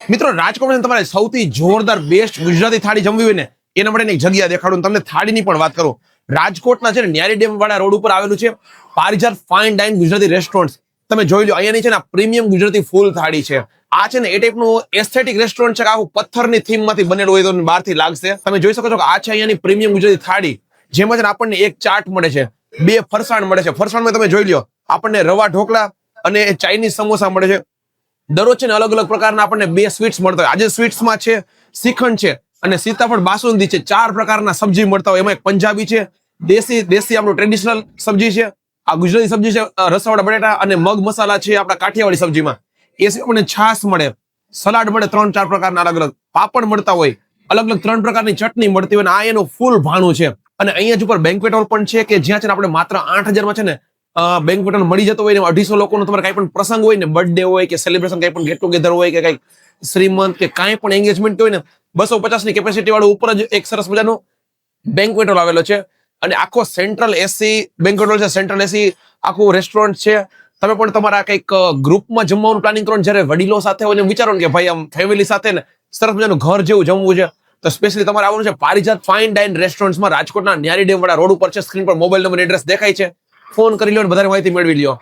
મિત્રો રાજકોટમાં તમારે સૌથી જોરદાર બેસ્ટ ગુજરાતી થાળી જમવી હોય ને એના માટે એક જગ્યા દેખાડું તમને થાળીની પણ વાત કરું. રાજકોટના છે ને ન્યારી ડેમ વાળા રોડ ઉપર આવેલું છે પારિજાત ફાઇન ડાઇન ગુજરાતી રેસ્ટોરન્ટ. તમે જોઈ લો અહીંયાની છે ને પ્રીમિયમ ગુજરાતી ફૂલ થાળી છે. આ છે ને એ ટાઈપનું એસ્થેટિક રેસ્ટોરન્ટ છે કે આખું પથ્થરની થીમ માંથી બનેલું હોય તો બહારથી લાગશે. તમે જોઈ શકો છો કે આ છે અહીંયાની પ્રીમિયમ ગુજરાતી થાળી, જેમાં છે ને આપણને એક ચાટ મળે છે, 2 ફરસાણ મળે છે. ફરસાણમાં તમે જોઈ લો આપણને રવા ઢોકળા અને ચાઇનીઝ સમોસા મળે છે. દરરોજ છે ને અલગ અલગ પ્રકારના આપણને 2 સ્વીટ્સ મળતા હોય. આજે સ્વીટ્સમાં છે શ્રીખંડ છે અને સીતાફળ બાસુંદી છે. 4 પ્રકારના સબ્જી મળતા હોય. એમાં એક પંજાબી છે, દેશી આપણું ટ્રેડિશનલ સબ્જી છે, આ ગુજરાતી સબ્જી છે રસાવાળા બટેટા અને મગ મસાલા છે આપણા કાઠિયાવાડી સબ્જીમાં. એ સિવાય આપણને છાશ મળે, સલાડ મળે 3-4 પ્રકારના અલગ અલગ, પાપડ મળતા હોય, અલગ અલગ 3 પ્રકારની ચટણી મળતી હોય. આ એનું ફૂલ ભાણું છે. અને અહીંયા જ ઉપર બેન્ક્વેટ હોલ પણ છે કે જ્યાં છે ને આપણે માત્ર 8,000 માં છે ને બેન્ક્વેટ હોલ મળી જતો હોય ને 250 લોકોનો તમારે કઈ પણ પ્રસંગ હોય ને, બર્થડે હોય કે સેલિબ્રેશન, કઈ પણ ગેટ ટુગેધર હોય કે કઈ શ્રીમંત કે કઈ પણ એંગેજમેન્ટ હોય ને 250 ની કેપેસિટી વાળું ઉપર જ એક સરસ મજાનો બેન્ક્વેટ હોલ આવેલો છે. અને આખો સેન્ટ્રલ એસી બેન્ક્વેટ હોલ છે, સેન્ટ્રલ એસી આખું રેસ્ટોરન્ટ છે. તમે પણ તમારા કઈક ગ્રુપમાં જમવાનું પ્લાનિંગ કરો, જયારે વડીલો સાથે હોય વિચારો ને કે ભાઈ આમ ફેમિલી સાથે ને સરસ મજાનું ઘર જેવું જમવું છે, તો સ્પેશિયલી તમારે આવવાનું છે પારિજાત ફાઇન ડાઇન રેસ્ટોરન્ટમાં રાજકોટના ન્યારી ડેમ વાળા રોડ ઉપર છે. સ્ક્રીન પર મોબાઈલ નંબર એડ્રેસ દેખાય છે, ફોન કરી લો અને વધારે માહિતી મેળવી લ્યો.